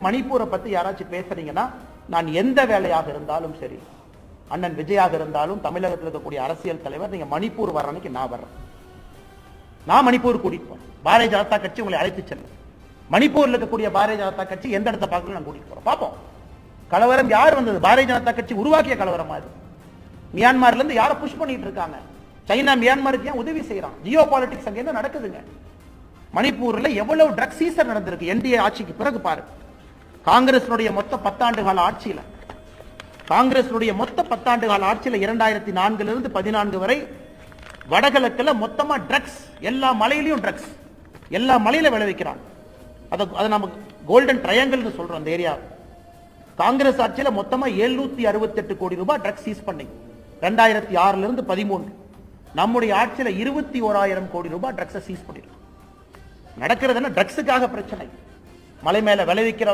மணிப்பூரை பத்தி யாராச்சும் பேசுறீங்கன்னா, நான் எந்த வேலையாக இருந்தாலும் சரி, அண்ணன் விஜயாக இருந்தாலும் தமிழகத்தில் இருக்கக்கூடிய அரசியல் தலைவர், நீங்க மணிப்பூர் வர அன்னைக்கு நான் வர்றேன். நான் மணிப்பூர் கூட்டிட்டு போறேன். பாரதிய ஜனதா கட்சி உங்களை அழைத்து செல்லும். மணிப்பூர்ல இருக்கக்கூடிய பாரதிய ஜனதா கட்சி எந்த இடத்தை பார்க்கணும் நான் கூட்டிட்டு போறோம். பார்ப்போம். கலவரம் யார் வந்தது? பாரதிய ஜனதா கட்சி உருவாக்கிய கலவரமா இது? மியான்மர்ல இருந்து யாரை புஷ் பண்ணிட்டு இருக்காங்க? சைனா மியான்மருக்கு ஏன் உதவி செய்யறான்? ஜியோ பாலிடிக்ஸ் அங்க என்ன நடக்குதுங்க? மணிப்பூர்ல எவ்வளவு ட்ரக் சீசர் நடந்திருக்கு என்டிஏ ஆட்சிக்கு பிறகு பாரு. காங்கிரஸினுடைய மொத்த 10 ஆண்டு கால ஆட்சியில, காங்கிரஸினுடைய மொத்த 10 ஆண்டு கால ஆட்சியில 2004 இருந்து 14 வரை வடகிழக்குல மொத்தமா ட்ரக்ஸ், எல்லா மலையிலையும் ட்ரக்ஸ், எல்லா மலையில விளைவிக்கிறான். அதை நம்ம கோல்டன் ட்ரையாங்கிள் சொல்றோம். அந்த ஏரியா காங்கிரஸ் ஆட்சியில மொத்தமா 768 கோடி ரூபாய் ட்ரக்ஸ் சீஸ் பண்ணி 2006 இருந்து 13. நம்முடைய ஆட்சியில 21,000 கோடி ரூபாய் ட்ரக்ஸை சீஸ் பண்ணிருக்கோம். நடக்கிறது என்ன? ட்ரக்ஸுக்காக பிரச்சனை. மலை மேல விளைவிக்கிற